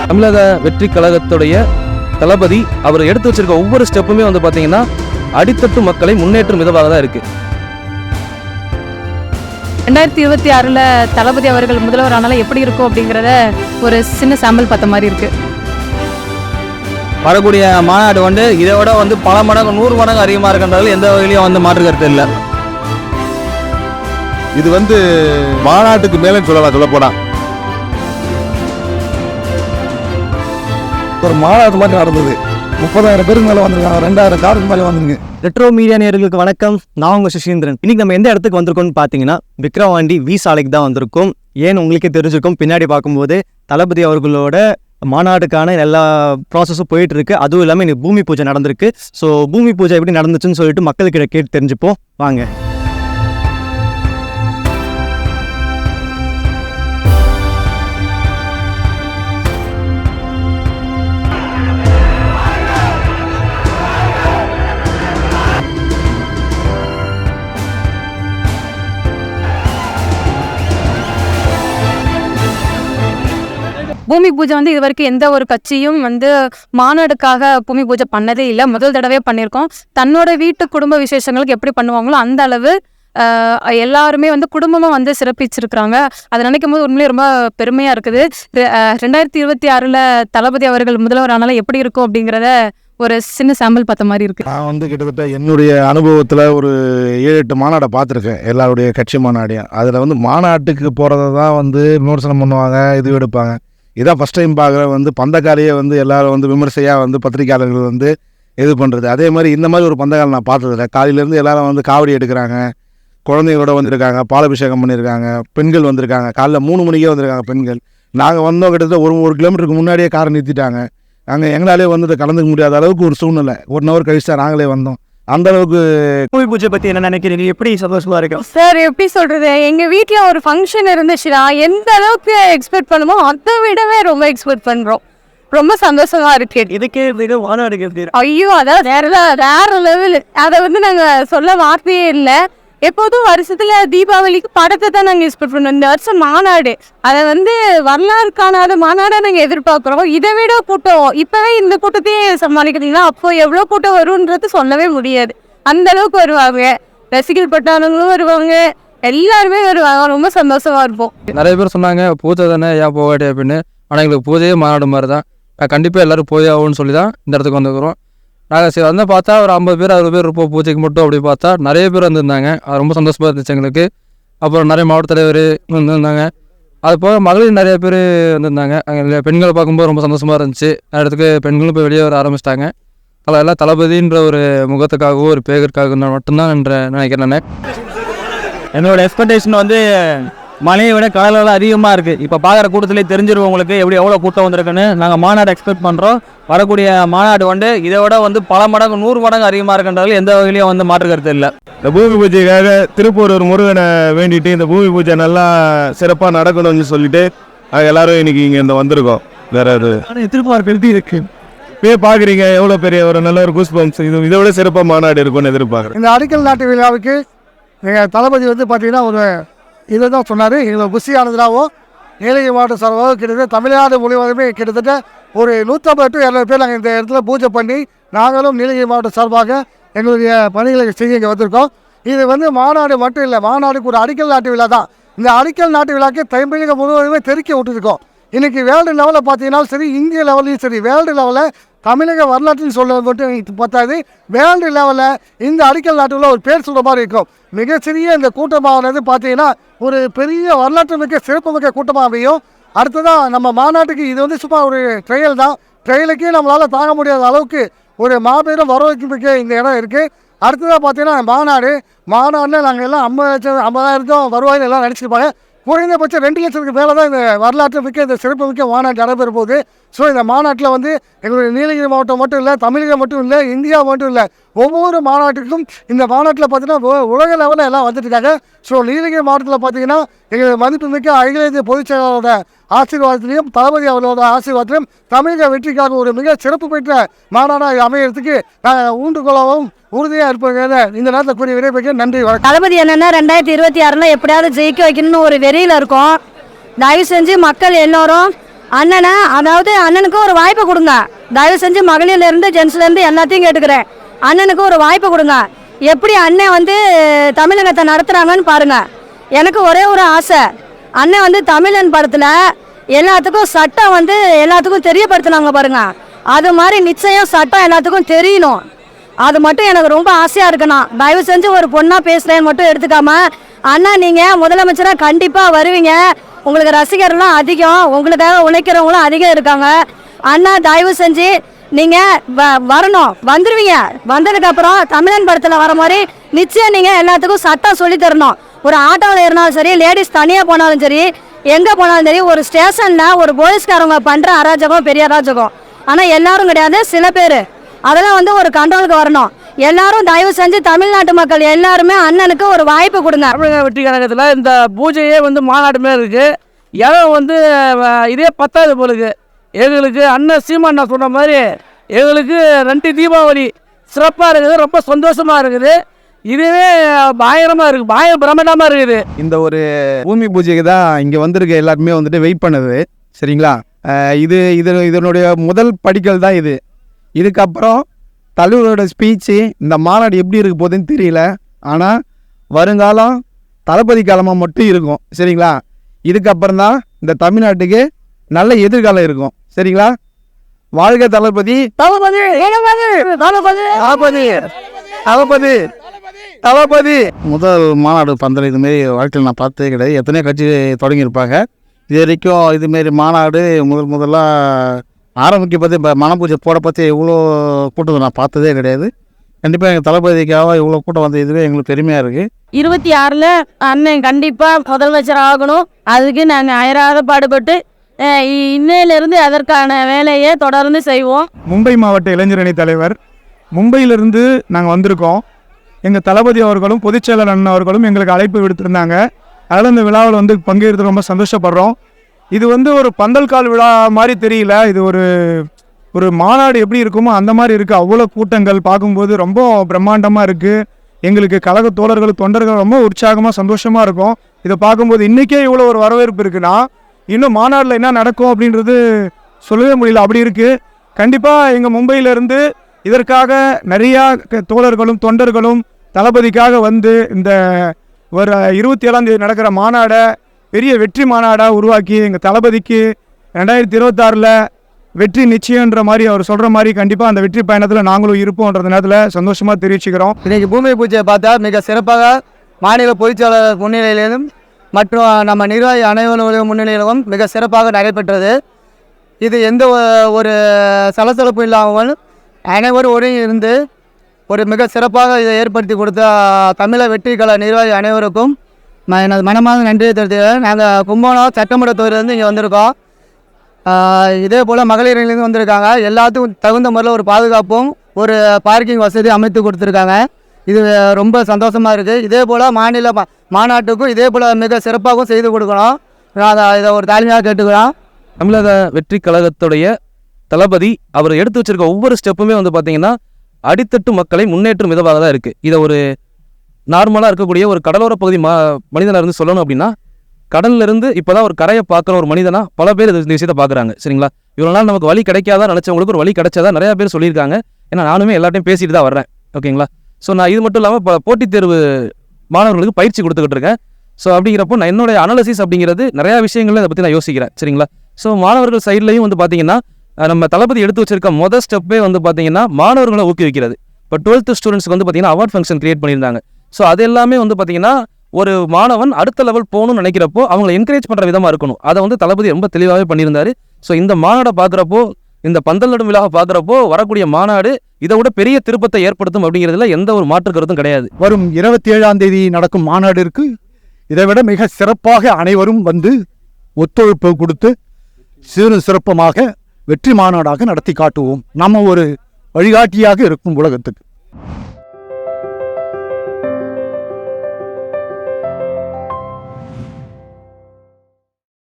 தமிழக வெற்றி கழகத்துடைய தளபதி அவர் எடுத்து வச்சிருக்க ஒவ்வொரு ஸ்டெப்புமே வந்து பார்த்தீங்கன்னா அடித்தட்டு மக்களை முன்னேற்றும் விதமாக தான் இருக்கு. 2026 தளபதி அவர்கள் முதல்வர் ஆனாலும் எப்படி இருக்கும் அப்படிங்கிறத ஒரு சின்ன சாம்பிள் பார்த்த மாதிரி இருக்கு. வரக்கூடிய மாநாடு வந்து இதை விட வந்து பல மடங்கு 100 மடங்கு அதிகமாக இருக்கின்றது எந்த வகையிலையும் வந்து மாற்று கருத்து இல்லை. இது வந்து மாநாட்டுக்கு மேலே சொல்லப்போனா ஒரு மாநாடு மாதிரி நடந்தது. 30,000 பேருக்கு மேலே வந்திருக்காங்க, 2,000 காருக்கு மேலே வந்துருக்கு. ரெட்ரோ மீடியா நேயர்களுக்கு வணக்கம். நான் உங்கள் சுஷீந்திரன். இன்னைக்கு நம்ம எந்த இடத்துக்கு வந்திருக்கோம்னு பார்த்தீங்கன்னா விக்கிரவாண்டி வி சாலைக்கு தான் வந்திருக்கோம். ஏன்னு உங்களுக்கே தெரிஞ்சிருக்கும், பின்னாடி பார்க்கும்போது தளபதி அவர்களோட மாநாடுக்கான எல்லா ப்ராசஸும் போயிட்டு இருக்கு. அதுவும் இல்லாமல் இன்னைக்கு பூமி பூஜை நடந்திருக்கு. ஸோ பூமி பூஜை எப்படி நடந்துச்சுன்னு சொல்லிட்டு மக்களுக்கிட்ட கேட்டு தெரிஞ்சுப்போம் வாங்க. பூமி பூஜை வந்து இது வரைக்கும் எந்த ஒரு கட்சியும் வந்து மாநாடுக்காக பூமி பூஜை பண்ணதே இல்லை. முதல் தடவை பண்ணியிருக்கோம். தன்னோட வீட்டு குடும்ப விசேஷங்களுக்கு எப்படி பண்ணுவாங்களோ அந்த அளவு எல்லாருமே வந்து குடும்பமாக வந்து சிறப்பிச்சிருக்கிறாங்க. அதை நினைக்கும் போது உண்மையிலே ரொம்ப பெருமையாக இருக்குது. 2026 தளபதி அவர்கள் முதல்வர் ஆனாலும் எப்படி இருக்கும் அப்படிங்கிறத ஒரு சின்ன சாம்பிள் பார்த்த மாதிரி இருக்கு. நான் வந்து கிட்டத்தட்ட என்னுடைய அனுபவத்தில் ஒரு 7-8 மாநாடை பார்த்துருக்கேன், எல்லாருடைய கட்சி மாநாடையும். அதில் வந்து மாநாட்டுக்கு போகிறத தான் வந்து விமர்சனம் பண்ணுவாங்க, இது எடுப்பாங்க. இதான் ஃபஸ்ட் டைம் பார்க்குற வந்து பந்தக்காலையே வந்து எல்லோரும் வந்து விமர்சையாக வந்து பத்திரிகையாளர்கள் வந்து இது பண்ணுறது. அதே மாதிரி இந்த மாதிரி ஒரு பந்தக்காலை நான் பார்த்ததில்ல. காலையிலேருந்து எல்லோரும் வந்து காவடி எடுக்கிறாங்க, குழந்தைங்களோட வந்திருக்காங்க, பாலாபிஷேகம் பண்ணியிருக்காங்க, பெண்கள் வந்திருக்காங்க. காலைல 3 மணிக்கே வந்திருக்காங்க பெண்கள். நாங்கள் வந்தோம் கிட்டத்தட்ட ஒரு கிலோமீட்டருக்கு முன்னாடியே காரை நிறுத்திட்டாங்க. நாங்கள் எங்களாலே வந்துட்டு கலந்துக்க முடியாத அளவுக்கு ஒரு சூழ்நிலை. 1 ஹவர் கழிச்சு தான் நாங்களே வந்தோம். அந்த அளவுக்கு பூமி பூஜை பற்றி என்ன நினைக்கிறீங்க? எப்படி சந்தோஷமா இருக்கும் சார்? எப்படி சொல்றது, எங்க வீட்டுல ஒரு ஃபங்க்ஷன் இருந்துச்சுன்னா எந்த அளவுக்கு எக்ஸ்பெக்ட் பண்ணுமோ அதை விடவே ரொம்ப எக்ஸ்பெக்ட் பண்றோம். ரொம்ப சந்தோஷமா இருக்கு. இதுக்கே மாநாடு ஐயோ, அதான் வேற லெவல். அதை வந்து நாங்க சொல்ல வார்த்தையே இல்லை. எப்போதும் வருஷத்துல தீபாவளிக்கு படத்தை தான் நாங்கள் எக்ஸ்பெக்ட் பண்ணுவோம். இந்த வருஷம் மாநாடு, அதை வந்து வரலாறு காணாத மாநாடை நாங்கள் எதிர்பார்க்குறோம். இதை விட கூட்டம், இப்போவே இந்த கூட்டத்தையே சமாளிக்கிறீங்கன்னா அப்போ எவ்வளோ கூட்டம் வரும்ன்றது சொல்லவே முடியாது. அந்த அளவுக்கு வருவாங்க. ரசிகர் பட்டாளங்களும் வருவாங்க, எல்லாருமே வருவாங்க. ரொம்ப சந்தோஷமா இருப்போம். நிறைய பேர் சொன்னாங்க பூஜை தானே ஏன் போகாட்டி அப்படின்னு. ஆனால் எங்களுக்கு பூஜையே மாநாடு மாதிரி தான். கண்டிப்பாக எல்லோரும் போய் ஆகும்னு சொல்லி தான் இந்த இடத்துக்கு வந்துக்கிறோம். நாங்கள் சரி வந்து பார்த்தா ஒரு 50 பேர் 60 பேர் இருப்போம் பூஜைக்கு மட்டும். அப்படி பார்த்தா நிறைய பேர் வந்திருந்தாங்க. அது ரொம்ப சந்தோஷமாக இருந்துச்சு எங்களுக்கு. அப்புறம் நிறைய மாவட்ட தலைவர் வந்திருந்தாங்க. அது போக மகளிர் நிறைய பேர் வந்திருந்தாங்க. அங்கே பெண்களை பார்க்கும்போது ரொம்ப சந்தோஷமாக இருந்துச்சு. இடத்துக்கு பெண்களும் போய் வெளியே வர ஆரம்பிச்சிட்டாங்க. எல்லாம் தளபதின்ற ஒரு முகத்துக்காகவோ ஒரு பேருக்காக மட்டும்தான் நினைக்கிறேன். நான் என்னோட எக்ஸ்பெக்டேஷன் வந்து மழையை விட கடலில் அதிகமாக இருக்குது. இப்போ பார்க்குற கூட்டத்திலே தெரிஞ்சிருவோம் உங்களுக்கு எவ்வளோ கூட்டம் வந்திருக்குன்னு. நாங்கள் மாநாடு எக்ஸ்பெக்ட் பண்ணுறோம். வரக்கூடிய மாநாடு வந்து இதை விட வந்து பல மடங்கு 100 மடங்கு அதிகமாக இருக்கின்றது எந்த வகையிலையும் வந்து மாற்று கருத்து இல்லை. இந்த பூமி பூஜைக்காக திருப்பூர் ஒரு முருகனை வேண்டிட்டு இந்த பூமி பூஜை நல்லா சிறப்பாக நடக்கணும்னு சொல்லிட்டு எல்லாரும் இன்னைக்கு இங்கே இந்த வந்திருக்கோம். வேற எதிர்பார்ப்பு இருக்கு. இப்பயே பார்க்குறீங்க எவ்வளோ பெரிய ஒரு நல்ல ஒரு கூஸ்பம்ஸ். இதை விட சிறப்பாக மாநாடு இருக்கும்னு எதிர்பார்க்குறேன். இந்த அடிக்கல் நாட்டு விழாவுக்கு எங்கள் தளபதி வந்து பார்த்தீங்கன்னா ஒரு இதை தான் சொன்னார். எங்களை புஷி ஆனதுனாவும் நீலகிரி மாவட்ட சார்பாக கிட்டத்தட்ட தமிழ்நாடு முழுவதுமே கிட்டத்தட்ட ஒரு 150 to 200 பேர் நாங்கள் இந்த இடத்துல பூஜை பண்ணி நாங்களும் நீலகிரி மாவட்ட சார்பாக எங்களுடைய பணிகளை செய்ய இங்கே வந்திருக்கோம். இது வந்து மாநாடு மட்டும் இல்லை, மாநாடுக்கு ஒரு அடிக்கல் நாட்டு விழா தான். இந்த அடிக்கல் நாட்டு விழாக்கு தமிழகம் முழுவதுமே தெருக்கி விட்டுருக்கோம். இன்றைக்கி வேர்ல்டு லெவலில் பார்த்தீங்கன்னா சரி, இந்திய லெவல்லையும் சரி, வேர்ல்டு லெவலில் தமிழக வரலாற்றில் சொல்ல மட்டும் பத்தாது, வேர்ல்டு லெவலில் இந்த அடிக்கல் நாட்டுல ஒரு பேர் சொல்கிற மாதிரி இருக்கும். மிகச்சிறிய இந்த கூட்டமானது பார்த்தீங்கன்னா ஒரு பெரிய வரலாற்று மிக்க சிறப்பு மிக்க கூட்டமாக அமையும். அடுத்ததான் நம்ம மாநாட்டுக்கு இது வந்து சும்மா ஒரு ட்ரையல் தான். ட்ரையலுக்கே நம்மளால் தாங்க முடியாத அளவுக்கு ஒரு மாபெரும் வரவேற்பு மிக்க இந்த இடம் இருக்குது. அடுத்ததாக பார்த்தீங்கன்னா மாநாடில் நாங்கள் எல்லாம் 50,000 வருவாயின்னு எல்லாம் நினச்சிருப்பாங்க. குறைந்தபட்சம் 2 லட்சத்துக்கு மேலே தான் இந்த வரலாற்று மிக்க இந்த சிறப்பு மிக்க மாநாடு நடைபெற போகுது. ஸோ இந்த மாநாட்டில் வந்து எங்களுடைய நீலகிரி மாவட்டம் மட்டும் இல்லை, தமிழகம் மட்டும் இல்லை, இந்தியா மட்டும் இல்லை, ஒவ்வொரு மாநாட்டுக்கும் இந்த மாநாட்டில் பார்த்தீங்கன்னா உலக லெவலில் எல்லாம் வந்துட்டுருக்காங்க. ஸோ நீலகிரி மாவட்டத்தில் பார்த்தீங்கன்னா எங்கள் மதிப்புமிக்க அகில இந்திய பொதுச் செயலாளரோட ஆசீர்வாதத்திலையும் தளபதி அவர்களோட ஆசீர்வாதத்திலையும் தமிழக வெற்றிக்காக ஒரு மிக சிறப்பு பெற்ற மாநாடாக அமையறதுக்கு நாங்கள் ஊண்டுகொள்ளவும் உறுதியாக இருப்பாங்க. இந்த நேரத்தில் கூடிய விரைவுக்கு நன்றி. தளபதி என்னென்னா 2026 எப்படியாவது ஜெயிக்க வைக்கணும்னு ஒரு வெறியில் இருக்கும். தயவு செஞ்சு மக்கள் எல்லோரும் அண்ணனை அதாவது அண்ணனுக்கு ஒரு வாய்ப்பு கொடுங்க. தயவு செஞ்சு மகளிர்லேருந்து ஜென்ஸ்லேருந்து எல்லாத்தையும் கேட்டுக்கிறேன். அண்ணனுக்கு ஒரு வாய்ப்பு கொடுங்க. எப்படி அண்ணன் வந்து தமிழகத்தை நடத்துகிறாங்கன்னு பாருங்கள். எனக்கு ஒரே ஒரு ஆசை, அண்ணன் வந்து தமிழன் படத்தில் எல்லாத்துக்கும் சட்டம் வந்து எல்லாத்துக்கும் தெரியப்படுத்தினாங்க பாருங்க, அது மாதிரி நிச்சயம் சட்டம் எல்லாத்துக்கும் தெரியணும். அது மட்டும் எனக்கு ரொம்ப ஆசையாக இருக்குண்ணா. தயவு செஞ்சு ஒரு பொண்ணாக பேசுகிறேன்னு மட்டும் எடுத்துக்காம, அண்ணா நீங்கள் முதலமைச்சராக கண்டிப்பாக வருவீங்க. உங்களுக்கு ரசிகர்லாம் அதிகம், உங்களுக்காக உழைக்கிறவங்களும் அதிகம் இருக்காங்க. அண்ணா தயவு செஞ்சு நீங்கள் வரணும், வந்துடுவீங்க. வந்ததுக்கப்புறம் தமிழன் படத்தில் வர மாதிரி நிச்சயம் நீங்கள் எல்லாத்துக்கும் சட்டம் சொல்லி தரணும். ஒரு ஆட்டோவில் இருந்தாலும் சரி, லேடிஸ் தனியாக போனாலும் சரி, எங்கே போனாலும் சரி, ஒரு ஸ்டேஷனில் ஒரு போலீஸ்காரங்க பண்ணுற அராஜகம் பெரிய அராஜகம். ஆனால் எல்லாரும் கிடையாது, சில பேர். அதெல்லாம் வந்து ஒரு கண்ட்ரோலுக்கு வரணும். எல்லாரும் தயவு செஞ்சு தமிழ்நாட்டு மக்கள் எல்லாருமே அண்ணனுக்கு ஒரு வாய்ப்பு கொடுங்க. தமிழக வெற்றி கழகத்தில் இந்த பூஜையே வந்து மாநாடுமே இருக்குது. இடம் வந்து இதே பத்தாவது போலுக்கு. எங்களுக்கு அண்ணன் சீமாண்ணா சொன்ன மாதிரி எங்களுக்கு 2 தீபாவளி சிறப்பாக இருக்குது, ரொம்ப சந்தோஷமாக இருக்குது. இதுவே பயங்கரமாக இருக்குது, பிரம்மாண்டமாக இருக்குது. இந்த ஒரு பூமி பூஜைக்கு தான் இங்கே வந்திருக்க எல்லாருமே வந்துட்டு வெயிட் பண்ணுது. சரிங்களா, இதனுடைய முதல் படிக்கல் தான் இது. இதுக்கப்புறம் தலைவரோட ஸ்பீச்சு, இந்த மாநாடு எப்படி இருக்க போகுதுன்னு தெரியல. ஆனால் வருங்காலம் தளபதி காலமாக மட்டும் இருக்கும். சரிங்களா, இதுக்கப்புறம் தான் இந்த தமிழ்நாட்டுக்கு நல்ல எதிர்காலம் இருக்கும். சரிங்களா, வாழ்க தளபதி. தளபதி தளபதி. முதல் மாநாடு பந்தல் இதுமாரி வாழ்க்கையில் நான் பார்த்ததே கிடையாது. எத்தனையோ கட்சி தொடங்கியிருப்பாங்க. இது வரைக்கும் இதுமாரி மாநாடு முதலாக ஆரம்பிக்க பற்றி இப்போ மனப்பூஜை போட பற்றி இவ்வளோ கூட்டத்தை நான் பார்த்ததே கிடையாது. கண்டிப்பாக எங்கள் தளபதிக்காக இவ்வளோ கூட்டம் வந்த இதுவே எங்களுக்கு பெருமையாக இருக்குது. 26 அண்ணன் கண்டிப்பாக முதலமைச்சர் ஆகணும். அதுக்கு நாங்கள் அயராத பாடுபட்டு இன்னையிலிருந்து அதற்கான வேலையை தொடர்ந்து செய்வோம். மும்பை மாவட்ட இளைஞரணி தலைவர், மும்பையிலிருந்து நாங்கள் வந்திருக்கோம். எங்கள் தளபதி அவர்களும் பொதுச்செயலர் அண்ணன் அவர்களும் எங்களுக்கு அழைப்பு விடுத்திருந்தாங்க. அதில் இந்த விழாவில் வந்து பங்கேற்று ரொம்ப சந்தோஷப்படுறோம். இது வந்து ஒரு பந்தல் கால் விழா மாதிரி தெரியல, இது ஒரு மாநாடு எப்படி இருக்குமோ அந்த மாதிரி இருக்குது. அவ்வளோ கூட்டங்கள் பார்க்கும்போது ரொம்ப பிரம்மாண்டமாக இருக்குது. எங்களுக்கு கழக தோழர்கள் தொண்டர்கள் ரொம்ப உற்சாகமாக சந்தோஷமாக இருக்கும். இதை பார்க்கும்போது இன்றைக்கே இவ்வளோ ஒரு வரவேற்பு இருக்குன்னா இன்னும் மாநாட்டில் என்ன நடக்கும் அப்படின்றது சொல்லவே முடியல, அப்படி இருக்குது. கண்டிப்பாக எங்கள் மும்பையிலேருந்து இதற்காக நிறையா தோழர்களும் தொண்டர்களும் தளபதிக்காக வந்து இந்த ஒரு 27ஆம் தேதி நடக்கிற மாநாடை பெரிய வெற்றி மாநாடாக உருவாக்கி எங்கள் தளபதிக்கு 2026 வெற்றி நிச்சயன்ற மாதிரி அவர் சொல்கிற மாதிரி கண்டிப்பாக அந்த வெற்றி பயணத்தில் நாங்களும் இருப்போம்ன்ற நேரத்தில் சந்தோஷமாக தெரிவிச்சுக்கிறோம். இன்றைக்கி பூமி பூஜையை பார்த்தா மிக சிறப்பாக மாநில பொதுச்செயலாளர் முன்னிலையிலும் மற்றும் நம்ம நிர்வாகி அனைவருடைய முன்னிலையிலும் மிக சிறப்பாக நடைபெற்றது. இது எந்த ஒரு சலசலப்பு இல்லாமல் அனைவரும் ஒருங்கிருந்து ஒரு மிக சிறப்பாக இதை ஏற்படுத்தி கொடுத்த தமிழக வெற்றி கழக நிர்வாகி அனைவருக்கும் எனது மனமாக நன்றியை தெரிவித்துக்கிறேன். நாங்கள் கும்பகோணம் சட்டமன்ற தொகுதியிலேருந்து இங்கே வந்திருக்கோம். இதே போல் மகளிர்லேருந்து வந்திருக்காங்க. எல்லாத்துக்கும் தகுந்த முறையில் ஒரு பாதுகாப்பும் ஒரு பார்க்கிங் வசதி அமைத்து கொடுத்துருக்காங்க. இது ரொம்ப சந்தோஷமாக இருக்குது. இதே போல் மாநில மாநாட்டுக்கும் இதே போல் மிக சிறப்பாகவும் செய்து கொடுக்கணும். நான் இதை ஒரு தாழ்மையாக கேட்டுக்கிறோம். தமிழக வெற்றி கழகத்துடைய தளபதி அவர் எடுத்து வச்சிருக்க ஒவ்வொரு ஸ்டெப்புமே வந்து பார்த்தீங்கன்னா அடித்தட்டு மக்களை முன்னேற்றும் விதமாக தான் இருக்குது. இதை ஒரு நார்மலாக இருக்கக்கூடிய ஒரு கடலோர பகுதி மனிதனாக இருந்து சொல்லணும் அப்படின்னா, கடல்ல இருந்து இப்போ தான் ஒரு கரையை பார்க்குற ஒரு மனிதனா பல பேர் இந்த விஷயத்தை பார்க்குறாங்க. சரிங்களா, இவ்வளோ நாள் நமக்கு வழி கிடைக்காதான் நினச்சவங்களுக்கு ஒரு வழி கிடைச்சதா நிறையா பேர் சொல்லியிருக்காங்க. ஏன்னா நானுமே எல்லாத்தையும் பேசிட்டு தான் வர்றேன். ஓகேங்களா, ஸோ நான் இது மட்டும் இல்லாமல் இப்போ போட்டித் தேர்வு மாணவர்களுக்கு பயிற்சி கொடுத்துக்கிட்டு இருக்கேன். ஸோ அப்படிங்கிறப்போ நான் என்னுடைய அனாலிசிஸ் அப்படிங்கிறது நிறையா விஷயங்கள் அதை பற்றி நான் யோசிக்கிறேன். சரிங்களா, ஸோ மாணவர்கள் சைட்லையும் வந்து பார்த்தீங்கன்னா நம்ம தளபதி எடுத்து வச்சிருக்க முதல் ஸ்டெப்பே வந்து பார்த்தீங்கன்னா மாணவர்களை ஊக்குவிக்கிறது. இப்போ 12th ஸ்டூடெண்ட்ஸ்க்கு வந்து பார்த்தீங்கன்னா அவார்ட் ஃபங்க்ஷன் கிரியேட் பண்ணியிருந்தாங்க. ஸோ அது எல்லாமே வந்து பார்த்தீங்கன்னா ஒரு மாணவன் அடுத்த லெவல் போகணும்னு நினைக்கிறப்போ அவங்களை என்கரேஜ் பண்ணுற விதமாக இருக்கணும். அதை வந்து தளபதி ரொம்ப தெளிவாகவே பண்ணியிருந்தாரு. ஸோ இந்த மாநாடை பார்க்குறப்போ, இந்த பந்தல் நடும் விழாவை பார்க்குறப்போ வரக்கூடிய மாநாடு இதை விட பெரிய திருப்பத்தை ஏற்படுத்தும் அப்படிங்கிறதுல எந்த ஒரு மாற்று கருத்தும் கிடையாது. வரும் 27ஆம் தேதி நடக்கும் மாநாடிற்கு இதை விட மிக சிறப்பாக அனைவரும் வந்து ஒத்துழைப்பு கொடுத்து சிறப்பமாக வெற்றி மாநாடாக நடத்தி காட்டுவோம். நம்ம ஒரு வழிகாட்டியாக இருக்கும் உலகத்துக்கு.